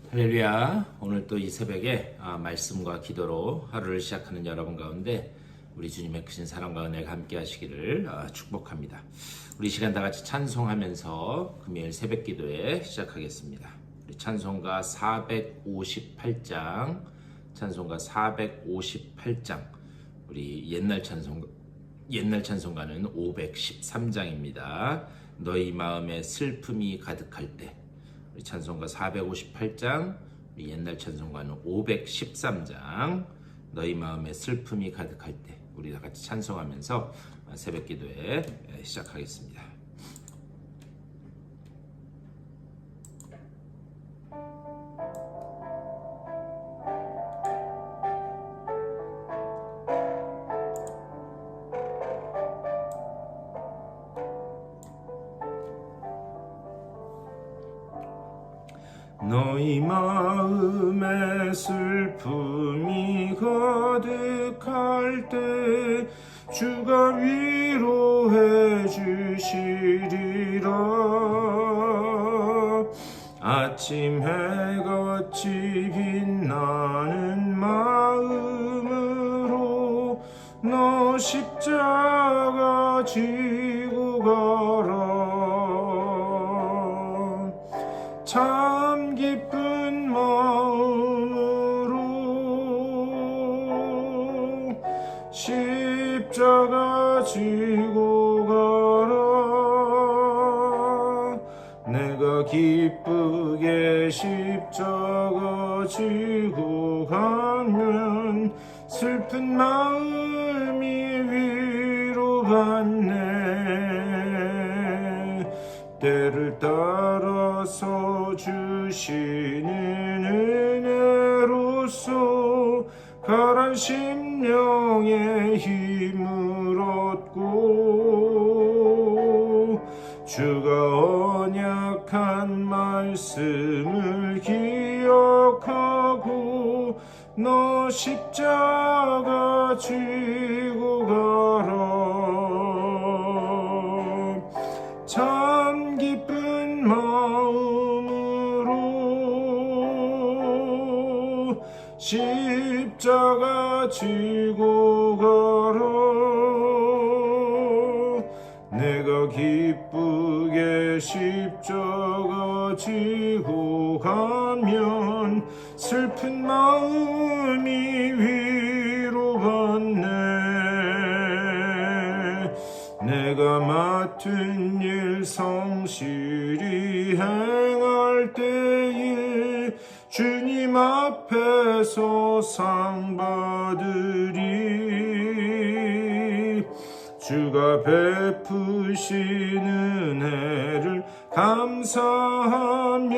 할렐루야. 오늘 또 이 새벽에 말씀과 기도로 하루를 시작하는 여러분 가운데 우리 주님의 크신 사랑과 은혜가 함께 하시기를 축복합니다. 우리 시간 다 같이 찬송하면서 금요일 새벽 기도에 시작하겠습니다. 우리 찬송가 458장, 우리 옛날 찬송가는 513장입니다. 너희 마음에 슬픔이 가득할 때. 우리 찬송가 458장, 우리 옛날 찬송가는 513장, 너희 마음에 슬픔이 가득할 때, 우리 다 같이 찬송하면서 새벽 기도에 시작하겠습니다. 너희 마음에 슬픔이 가득할 때 주가 위로해 주시리라. 아침 해같이 빛나는 마음으로 너 십자가 지고 가라. 참 기쁜 마음으로 십자가 지고 가라. 내가 기쁘게 십자가 지고 가면 슬픈 마음이 위로받네. 때를 따라서 주시는 은혜로서 가란 심령의 힘을 얻고 주가 언약한 말씀을 기억하고 너 십자가 지고 가라. 참 기쁜 마음으로 십자가 지고 가라. 내가 기쁘게 십자가 지고 가면 슬픈 마음이 위로받네. 내가 맡은 일 성실히 행할 때에 주님 앞에서 상 받으리. 주가 베푸신 은혜를 감사하며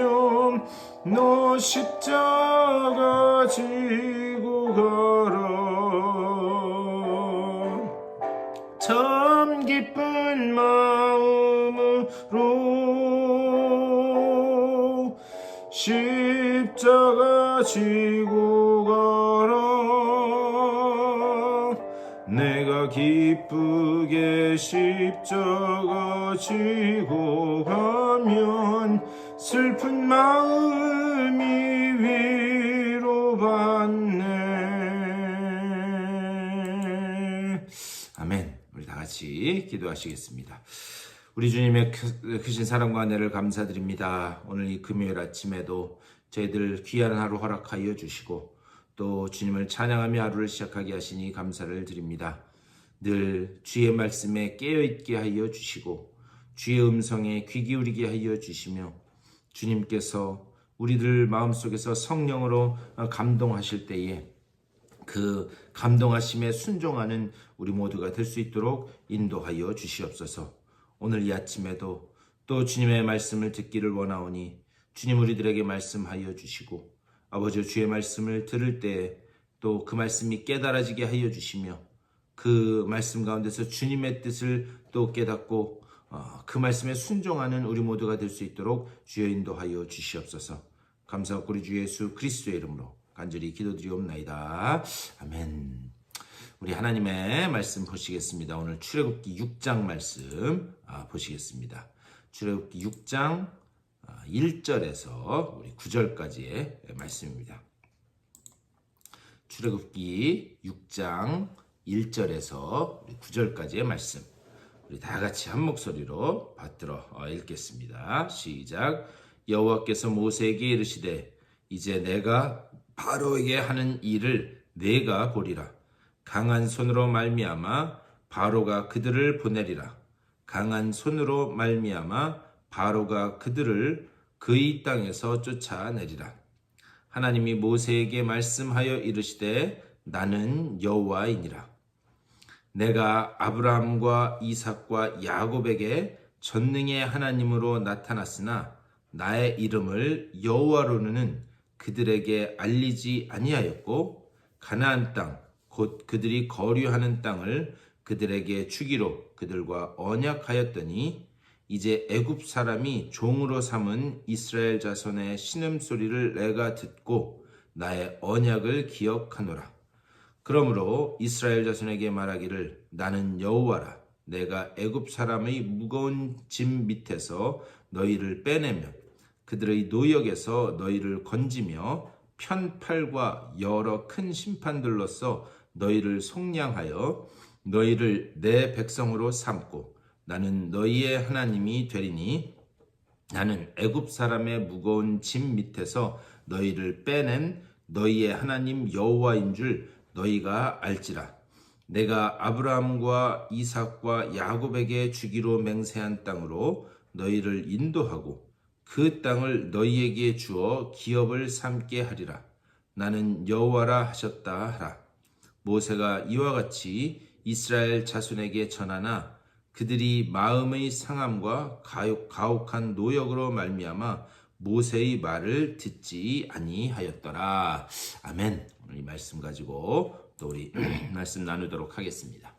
너 십자가 지고 가라. 참 기쁜 마음으로 십자가 지고 가라. 내가 기쁘게 십자가 지고 가면 슬픈 마음이 위로받네. 아멘. 우리 다 같이 기도하시겠습니다. 우리 주님의 크신 사랑과 은혜를 감사드립니다. 오늘 이 금요일 아침에도 저희들 귀한 하루 허락하여 주시고 또 주님을 찬양하며 하루를 시작하게 하시니 감사를 드립니다. 늘 주의 말씀에 깨어있게 하여 주시고 주의 음성에 귀 기울이게 하여 주시며 주님께서 우리들 마음속에서 성령으로 감동하실 때에 그 감동하심에 순종하는 우리 모두가 될 수 있도록 인도하여 주시옵소서. 오늘 이 아침에도 또 주님의 말씀을 듣기를 원하오니 주님 우리들에게 말씀하여 주시고 아버지 주의 말씀을 들을 때 또 그 말씀이 깨달아지게 하여 주시며 그 말씀 가운데서 주님의 뜻을 또 깨닫고 그 말씀에 순종하는 우리 모두가 될 수 있도록 주여 인도하여 주시옵소서. 감사하고 우리 주 예수 그리스도의 이름으로 간절히 기도드리옵나이다. 아멘. 우리 하나님의 말씀 보시겠습니다. 오늘 출애굽기 6장 말씀 보시겠습니다. 출애굽기 6장 1절에서 우리 9절까지의 말씀입니다. 출애굽기 6장 1절에서 9절까지의 말씀, 우리 다 같이 한 목소리로 받들어 읽겠습니다. 시작. 여호와께서 모세에게 이르시되 이제 내가 바로에게 하는 일을 내가 보리라. 강한 손으로 말미암아 바로가 그들을 보내리라. 강한 손으로 말미암아 바로가 그들을 그의 땅에서 쫓아내리라. 하나님이 모세에게 말씀하여 이르시되 나는 여호와이니라. 내가 아브라함과 이삭과 야곱에게 전능의 하나님으로 나타났으나 나의 이름을 여호와로는 그들에게 알리지 아니하였고 가나안 땅 곧 그들이 거류하는 땅을 그들에게 주기로 그들과 언약하였더니 이제 애굽 사람이 종으로 삼은 이스라엘 자손의 신음소리를 내가 듣고 나의 언약을 기억하노라. 그러므로 이스라엘 자손에게 말하기를 나는 여호와라. 내가 애굽 사람의 무거운 짐 밑에서 너희를 빼내며 그들의 노역에서 너희를 건지며 편팔과 여러 큰 심판들로서 너희를 속량하여 너희를 내 백성으로 삼고 나는 너희의 하나님이 되리니 나는 애굽 사람의 무거운 짐 밑에서 너희를 빼낸 너희의 하나님 여호와인 줄 너희가 알지라. 내가 아브라함과 이삭과 야곱에게 주기로 맹세한 땅으로 너희를 인도하고 그 땅을 너희에게 주어 기업을 삼게 하리라. 나는 여호와라 하셨다 하라. 모세가 이와 같이 이스라엘 자손에게 전하나 그들이 마음의 상함과 가혹한 노역으로 말미암아 모세의 말을 듣지 아니하였더라. 아멘. 오늘 이 말씀 가지고 또 우리 말씀 나누도록 하겠습니다.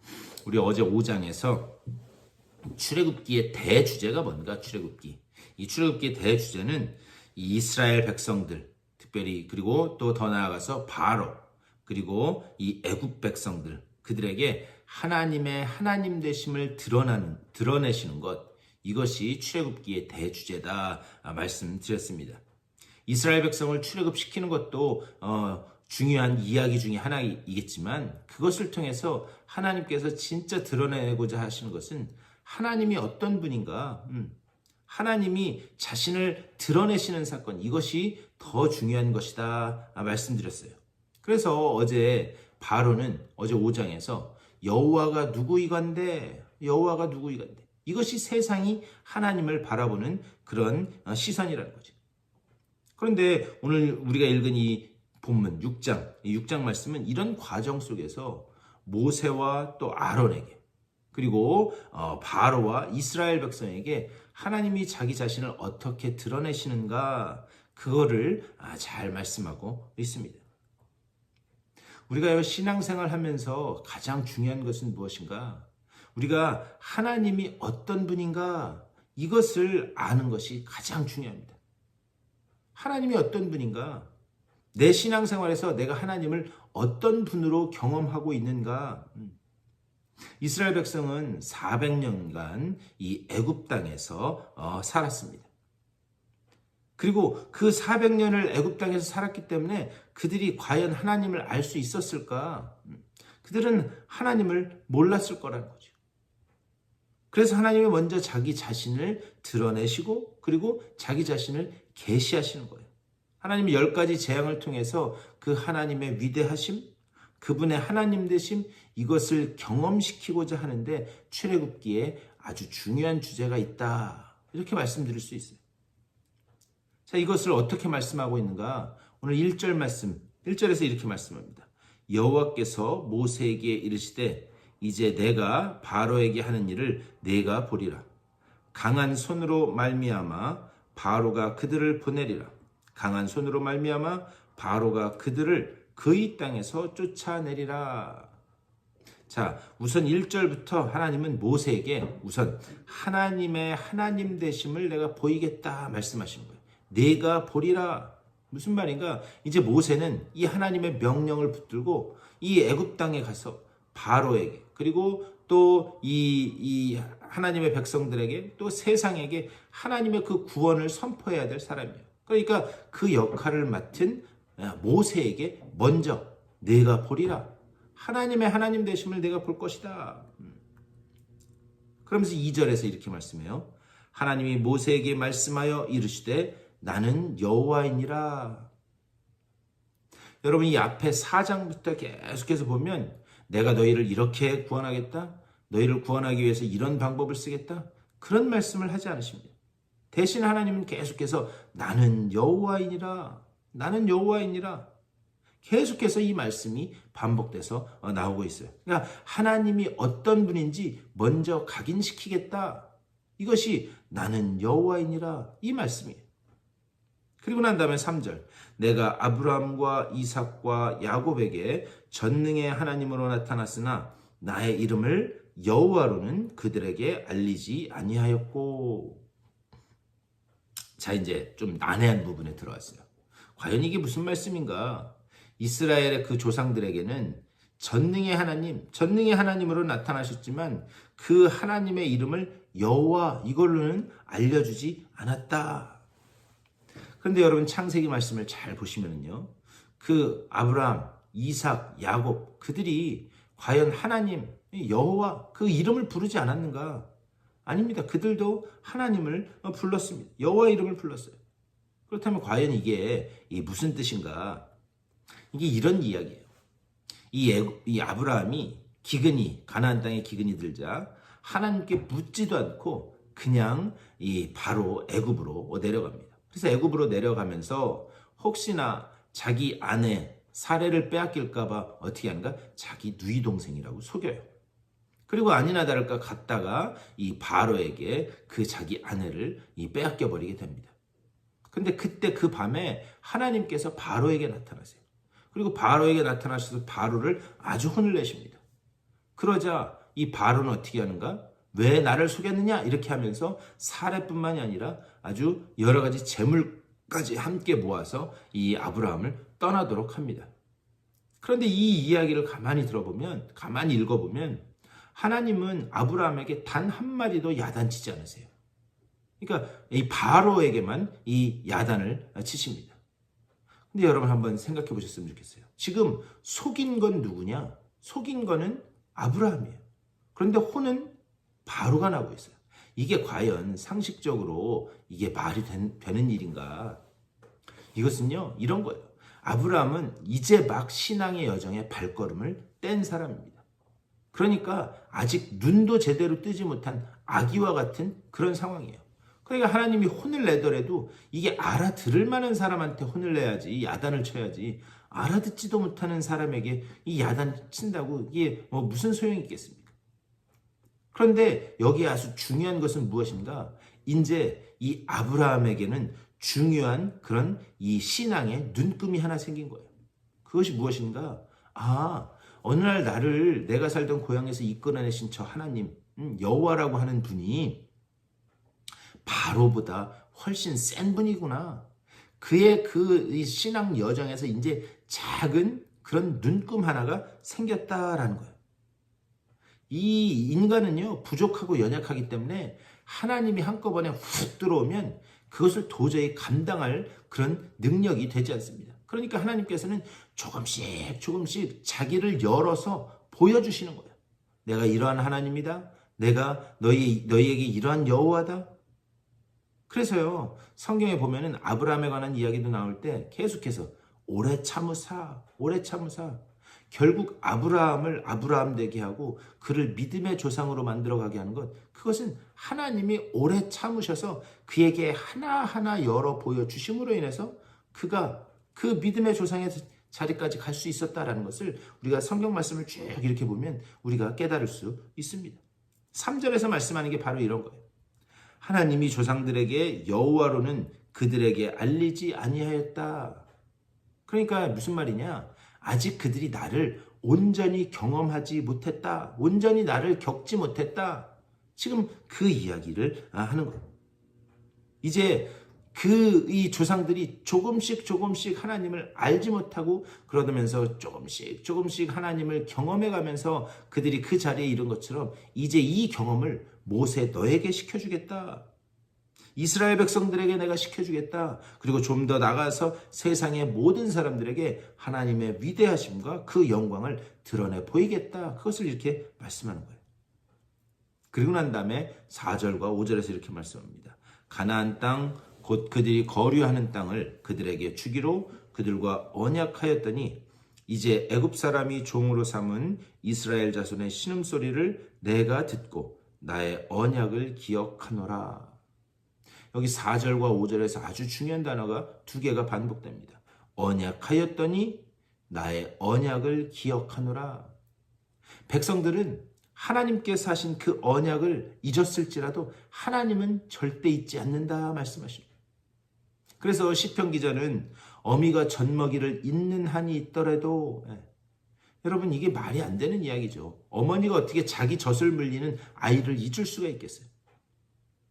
우리 어제 5장에서 출애굽기의 대주제가 뭔가? 출애굽기. 이 출애굽기의 대주제는 이 이스라엘 백성들, 특별히 그리고 또 더 나아가서 바로 그리고 이 애굽 백성들, 그들에게 하나님의 하나님 되심을 드러내시는 것, 이것이 출애굽기의 대주제다 말씀드렸습니다. 이스라엘 백성을 출애굽시키는 것도 중요한 이야기 중에 하나이겠지만 그것을 통해서 하나님께서 진짜 드러내고자 하시는 것은 하나님이 어떤 분인가, 하나님이 자신을 드러내시는 사건, 이것이 더 중요한 것이다 말씀드렸어요. 그래서 어제 바로는 어제 5장에서 여호와가 누구이간데 여호와가 누구이간데 이것이 세상이 하나님을 바라보는 그런 시선이라는 거죠. 그런데 오늘 우리가 읽은 이 본문 6장, 이 6장 말씀은 이런 과정 속에서 모세와 또 아론에게 그리고 바로와 이스라엘 백성에게 하나님이 자기 자신을 어떻게 드러내시는가, 그거를 잘 말씀하고 있습니다. 우리가 신앙생활 하면서 가장 중요한 것은 무엇인가? 우리가 하나님이 어떤 분인가, 이것을 아는 것이 가장 중요합니다. 하나님이 어떤 분인가? 내 신앙생활에서 내가 하나님을 어떤 분으로 경험하고 있는가? 이스라엘 백성은 400년간 이 애굽 땅에서 살았습니다. 그리고 그 400년을 애굽 땅에서 살았기 때문에 그들이 과연 하나님을 알 수 있었을까? 그들은 하나님을 몰랐을 거라는 거죠. 그래서 하나님이 먼저 자기 자신을 드러내시고 그리고 자기 자신을 계시하시는 거예요. 하나님이 10가지 재앙을 통해서 그 하나님의 위대하심, 그분의 하나님 되심, 이것을 경험시키고자 하는데 출애굽기에 아주 중요한 주제가 있다, 이렇게 말씀드릴 수 있어요. 자, 이것을 어떻게 말씀하고 있는가? 오늘 1절 말씀, 1절에서 이렇게 말씀합니다. 여호와께서 모세에게 이르시되 이제 내가 바로에게 하는 일을 내가 보리라. 강한 손으로 말미암아 바로가 그들을 보내리라. 강한 손으로 말미암아 바로가 그들을 그의 땅에서 쫓아내리라. 자, 우선 1절부터 하나님은 모세에게 우선 하나님의 하나님 되심을 내가 보이겠다 말씀하시는 거예요. 내가 보리라. 무슨 말인가? 이제 모세는 이 하나님의 명령을 붙들고 이 애굽 땅에 가서 바로에게 그리고 또 이 하나님의 백성들에게 또 세상에게 하나님의 그 구원을 선포해야 될 사람이에요. 그러니까 그 역할을 맡은 모세에게 먼저 내가 보리라. 하나님의 하나님 되심을 내가 볼 것이다. 그러면서 2절에서 이렇게 말씀해요. 하나님이 모세에게 말씀하여 이르시되 나는 여호와이니라. 여러분 이 앞에 4장부터 계속해서 보면 내가 너희를 이렇게 구원하겠다. 너희를 구원하기 위해서 이런 방법을 쓰겠다. 그런 말씀을 하지 않으십니다. 대신 하나님은 계속해서 나는 여호와이니라. 나는 여호와이니라. 계속해서 이 말씀이 반복돼서 나오고 있어요. 그러니까 하나님이 어떤 분인지 먼저 각인시키겠다. 이것이 나는 여호와이니라 이 말씀이에요. 그리고 난 다음에 3절 내가 아브라함과 이삭과 야곱에게 전능의 하나님으로 나타났으나 나의 이름을 여호와로는 그들에게 알리지 아니하였고. 자, 이제 좀 난해한 부분에 들어왔어요. 과연 이게 무슨 말씀인가? 이스라엘의 그 조상들에게는 전능의 하나님으로 나타나셨지만 그 하나님의 이름을 여호와 이걸로는 알려주지 않았다. 그런데 여러분 창세기 말씀을 잘 보시면요, 그 아브라함, 이삭, 야곱 그들이 과연 하나님 여호와 그 이름을 부르지 않았는가? 아닙니다. 그들도 하나님을 불렀습니다. 여호와 이름을 불렀어요. 그렇다면 과연 이게 무슨 뜻인가? 이게 이런 이야기예요. 이 아브라함이 기근이 가나안 땅에 기근이 들자 하나님께 묻지도 않고 그냥 바로 애굽으로 내려갑니다. 그래서 애굽으로 내려가면서 혹시나 자기 아내 사례를 빼앗길까 봐 어떻게 하는가? 자기 누이 동생이라고 속여요. 그리고 아니나 다를까 갔다가 이 바로에게 그 자기 아내를 빼앗겨 버리게 됩니다. 근데 그때 그 밤에 하나님께서 바로에게 나타나세요. 그리고 바로에게 나타나셔서 바로를 아주 혼을 내십니다. 그러자 이 바로는 어떻게 하는가? 왜 나를 속였느냐? 이렇게 하면서 사례뿐만이 아니라 아주 여러 가지 재물까지 함께 모아서 이 아브라함을 떠나도록 합니다. 그런데 이 이야기를 가만히 들어보면, 가만히 읽어보면 하나님은 아브라함에게 단 한마디도 야단치지 않으세요. 그러니까 이 바로에게만 이 야단을 치십니다. 근데 여러분 한번 생각해 보셨으면 좋겠어요. 지금 속인 건 누구냐? 속인 거는 아브라함이에요. 그런데 혼은 바로가 나고 있어요. 이게 과연 상식적으로 이게 말이 되는 일인가? 이것은요, 이런 거예요. 아브라함은 이제 막 신앙의 여정에 발걸음을 뗀 사람입니다. 그러니까 아직 눈도 제대로 뜨지 못한 아기와 같은 그런 상황이에요. 그러니까 하나님이 혼을 내더라도 이게 알아들을 만한 사람한테 혼을 내야지, 야단을 쳐야지, 알아듣지도 못하는 사람에게 이 야단 친다고 이게 무슨 소용이 있겠습니까? 그런데 여기에 아주 중요한 것은 무엇인가? 이제 이 아브라함에게는 중요한 그런 이 신앙의 눈금이 하나 생긴 거예요. 그것이 무엇인가? 어느 날 나를 내가 살던 고향에서 이끌어내신 저 하나님, 여호와라고 하는 분이 바로보다 훨씬 센 분이구나. 그의 그 신앙 여정에서 이제 작은 그런 눈금 하나가 생겼다라는 거예요. 이 인간은요, 부족하고 연약하기 때문에 하나님이 한꺼번에 훅 들어오면 그것을 도저히 감당할 그런 능력이 되지 않습니다. 그러니까 하나님께서는 조금씩 자기를 열어서 보여주시는 거예요. 내가 이러한 하나님이다. 내가 너희에게 이러한 여호와다. 그래서요, 성경에 보면은 아브라함에 관한 이야기도 나올 때 계속해서 오래 참으사. 결국 아브라함을 아브라함 되게 하고 그를 믿음의 조상으로 만들어가게 하는 것, 그것은 하나님이 오래 참으셔서 그에게 하나하나 열어 보여주심으로 인해서 그가 그 믿음의 조상의 자리까지 갈 수 있었다라는 것을 우리가 성경 말씀을 쭉 이렇게 보면 우리가 깨달을 수 있습니다. 3절에서 말씀하는 게 바로 이런 거예요. 하나님이 조상들에게 여호와로는 그들에게 알리지 아니하였다. 그러니까 무슨 말이냐? 아직 그들이 나를 온전히 경험하지 못했다. 온전히 나를 겪지 못했다. 지금 그 이야기를 하는 거예요. 이제 이 조상들이 조금씩 하나님을 알지 못하고 그러면서 조금씩 하나님을 경험해 가면서 그들이 그 자리에 이른 것처럼 이제 이 경험을 모세 너에게 시켜주겠다. 이스라엘 백성들에게 내가 시켜주겠다. 그리고 좀 더 나가서 세상의 모든 사람들에게 하나님의 위대하심과 그 영광을 드러내 보이겠다. 그것을 이렇게 말씀하는 거예요. 그리고 난 다음에 4절과 5절에서 이렇게 말씀합니다. 가나안 땅 곧 그들이 거류하는 땅을 그들에게 주기로 그들과 언약하였더니 이제 애굽 사람이 종으로 삼은 이스라엘 자손의 신음소리를 내가 듣고 나의 언약을 기억하노라. 여기 4절과 5절에서 아주 중요한 단어가 두 개가 반복됩니다. 언약하였더니 나의 언약을 기억하노라. 백성들은 하나님께서 하신 그 언약을 잊었을지라도 하나님은 절대 잊지 않는다 말씀하십니다. 그래서 시편 기자는 어미가 젖먹이를 잊는 한이 있더라도 여러분 이게 말이 안 되는 이야기죠. 어머니가 어떻게 자기 젖을 물리는 아이를 잊을 수가 있겠어요.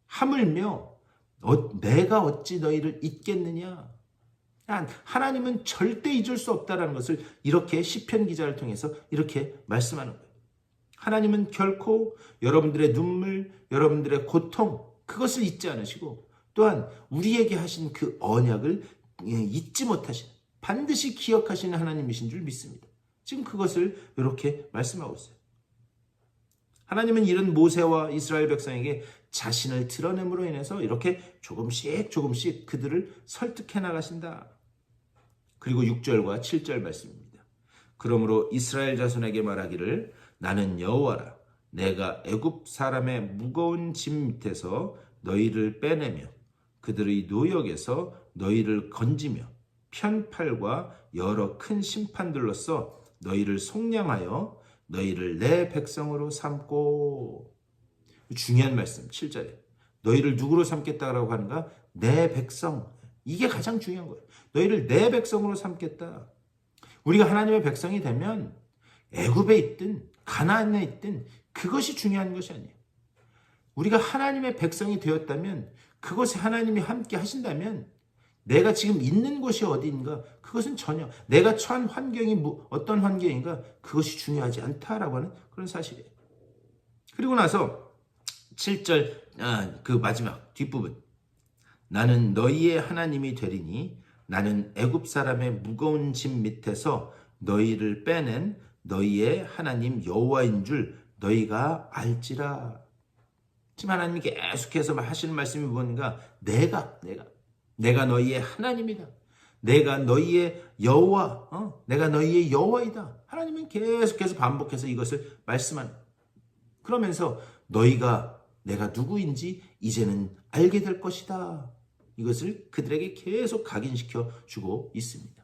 하물며 내가 어찌 너희를 잊겠느냐. 하나님은 절대 잊을 수 없다는 것을 이렇게 시편 기자를 통해서 이렇게 말씀하는 거예요. 하나님은 결코 여러분들의 눈물, 여러분들의 고통 그것을 잊지 않으시고 또한 우리에게 하신 그 언약을 잊지 못하시는 반드시 기억하시는 하나님이신 줄 믿습니다. 지금 그것을 이렇게 말씀하고 있어요. 하나님은 이런 모세와 이스라엘 백성에게 자신을 드러냄으로 인해서 이렇게 조금씩 그들을 설득해 나가신다. 그리고 6절과 7절 말씀입니다. 그러므로 이스라엘 자손에게 말하기를 나는 여호와라. 내가 애굽 사람의 무거운 짐 밑에서 너희를 빼내며 그들의 노역에서 너희를 건지며 편팔과 여러 큰 심판들로서 너희를 속량하여 너희를 내 백성으로 삼고. 중요한 말씀 7절에 너희를 누구로 삼겠다라고 하는가? 내 백성. 이게 가장 중요한 거예요. 너희를 내 백성으로 삼겠다. 우리가 하나님의 백성이 되면 애굽에 있든 가나안에 있든 그것이 중요한 것이 아니에요. 우리가 하나님의 백성이 되었다면 그것에 하나님이 함께 하신다면 내가 지금 있는 곳이 어디인가 그것은 전혀 내가 처한 환경이 어떤 환경인가 그것이 중요하지 않다라고 하는 그런 사실이에요. 그리고 나서 7절 그 마지막 뒷부분 나는 너희의 하나님이 되리니 나는 애굽 사람의 무거운 짐 밑에서 너희를 빼낸 너희의 하나님 여호와인 줄 너희가 알지라. 지금 하나님이 계속해서 하시는 말씀이 뭔가 내가 너희의 하나님이다. 내가 너희의 여호와, 내가 너희의 여호와이다. 하나님은 계속해서 반복해서 이것을 말씀하는. 그러면서 너희가 내가 누구인지 이제는 알게 될 것이다. 이것을 그들에게 계속 각인시켜 주고 있습니다.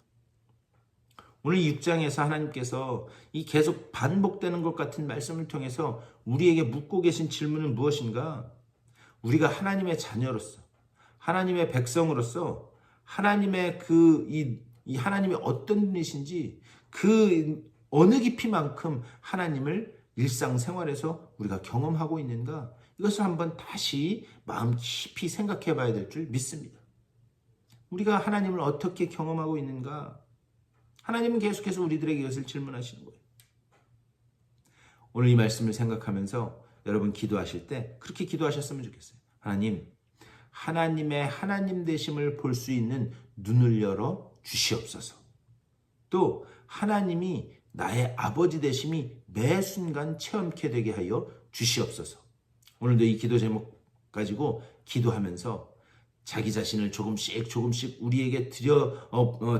오늘 6장에서 하나님께서 이 계속 반복되는 것 같은 말씀을 통해서 우리에게 묻고 계신 질문은 무엇인가? 우리가 하나님의 자녀로서, 하나님의 백성으로서 하나님의 이 하나님이 어떤 분이신지 그 어느 깊이만큼 하나님을 일상생활에서 우리가 경험하고 있는가? 이것을 한번 다시 마음 깊이 생각해 봐야 될 줄 믿습니다. 우리가 하나님을 어떻게 경험하고 있는가? 하나님은 계속해서 우리들에게 이것을 질문하시는 거예요. 오늘 이 말씀을 생각하면서 여러분 기도하실 때 그렇게 기도하셨으면 좋겠어요. 하나님, 하나님의 하나님 되심을 볼 수 있는 눈을 열어 주시옵소서. 또 하나님이 나의 아버지 되심이 매 순간 체험케 되게 하여 주시옵소서. 오늘도 이 기도 제목 가지고 기도하면서 자기 자신을 조금씩 우리에게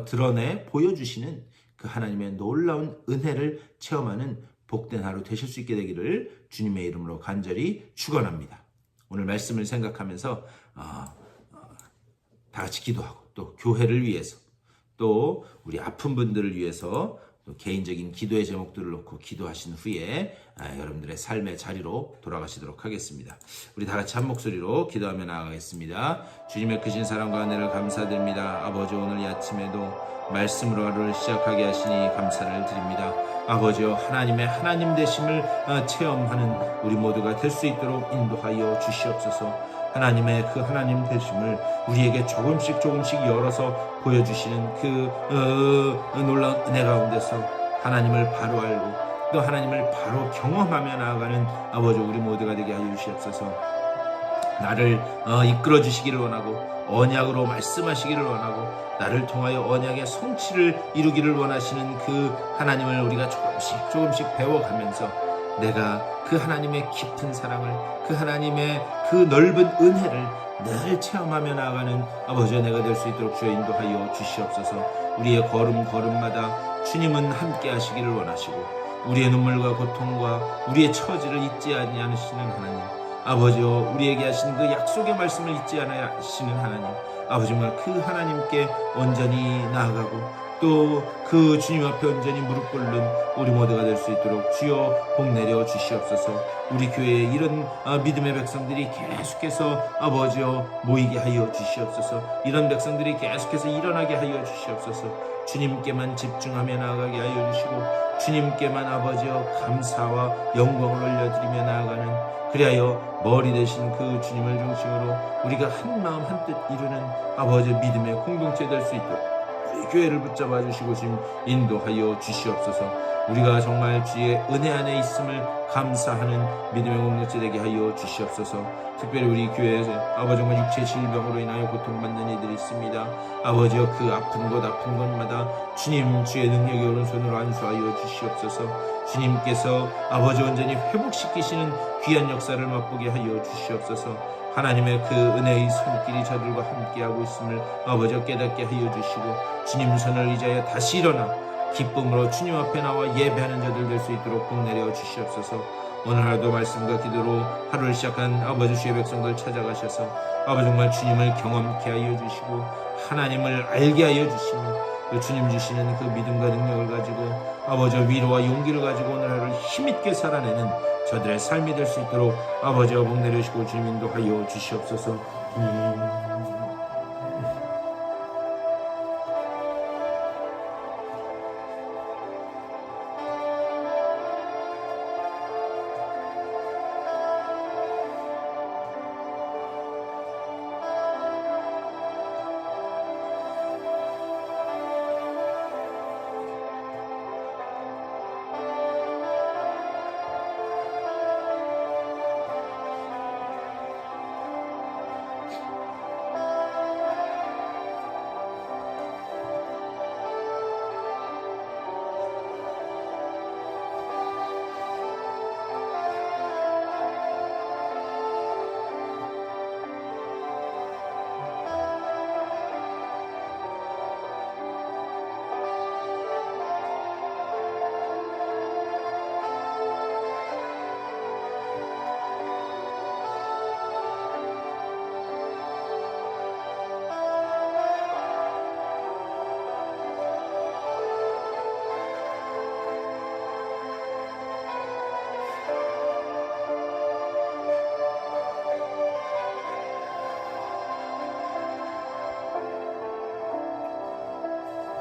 드러내 보여주시는 그 하나님의 놀라운 은혜를 체험하는 복된 하루 되실 수 있게 되기를 주님의 이름으로 간절히 축원합니다. 오늘 말씀을 생각하면서 다 같이 기도하고 또 교회를 위해서 또 우리 아픈 분들을 위해서 또 개인적인 기도의 제목들을 놓고 기도하신 후에 여러분들의 삶의 자리로 돌아가시도록 하겠습니다. 우리 다 같이 한 목소리로 기도하며 나아가겠습니다. 주님의 크신 사랑과 은혜를 감사드립니다. 아버지, 오늘 이 아침에도 말씀으로 하루를 시작하게 하시니 감사를 드립니다. 아버지여, 하나님의 하나님 되심을 체험하는 우리 모두가 될 수 있도록 인도하여 주시옵소서. 하나님의 그 하나님 되심을 우리에게 조금씩 열어서 보여주시는 그 놀라운 은혜 가운데서 하나님을 바로 알고 또 하나님을 바로 경험하며 나아가는 아버지 우리 모두가 되게 하여 주시옵소서. 나를 이끌어 주시기를 원하고 언약으로 말씀하시기를 원하고 나를 통하여 언약의 성취를 이루기를 원하시는 그 하나님을 우리가 조금씩 배워가면서 내가 그 하나님의 깊은 사랑을 그 하나님의 그 넓은 은혜를 늘 체험하며 나아가는 아버지의 내가 될 수 있도록 주여 인도하여 주시옵소서. 우리의 걸음마다 주님은 함께 하시기를 원하시고 우리의 눈물과 고통과 우리의 처지를 잊지 아니하시는 하나님 아버지여, 우리에게 하신 그 약속의 말씀을 잊지 않으시는 하나님 아버지, 정말 그 하나님께 온전히 나아가고 또 그 주님 앞에 온전히 무릎 꿇는 우리 모두가 될 수 있도록 주여 복 내려 주시옵소서. 우리 교회에 이런 믿음의 백성들이 계속해서 아버지여 모이게 하여 주시옵소서. 이런 백성들이 계속해서 일어나게 하여 주시옵소서. 주님께만 집중하며 나아가게 하여 주시고 주님께만 아버지여 감사와 영광을 올려드리며 나아가는, 그리하여 머리 되신 그 주님을 중심으로 우리가 한 마음 한뜻 이루는 아버지 믿음의 공동체 될 수 있도록 우리 교회를 붙잡아 주시고 지금 인도하여 주시옵소서. 우리가 정말 주의 은혜 안에 있음을 감사하는 믿음의 공동체 되게 하여 주시옵소서. 특별히 우리 교회에서 아버지 정말 육체 질병으로 인하여 고통받는 이들이 있습니다. 아버지여, 그 아픈 곳마다 주님 주의 능력의 오른손으로 안수하여 주시옵소서. 주님께서 아버지 온전히 회복시키시는 귀한 역사를 맛보게 하여 주시옵소서. 하나님의 그 은혜의 손길이 저들과 함께하고 있음을 아버지여 깨닫게 하여 주시고 주님 손을 의지하여 다시 일어나 기쁨으로 주님 앞에 나와 예배하는 자들 될 수 있도록 복 내려 주시옵소서. 오늘 하루도 말씀과 기도로 하루를 시작한 아버지 주의 백성들 찾아가셔서 아버지 정말 주님을 경험케 하여 주시고 하나님을 알게 하여 주시며 그 주님 주시는 그 믿음과 능력을 가지고 아버지 위로와 용기를 가지고 오늘 하루를 힘있게 살아내는 저들의 삶이 될 수 있도록 아버지와 복 내려주시고 주님 인도하여 주시옵소서.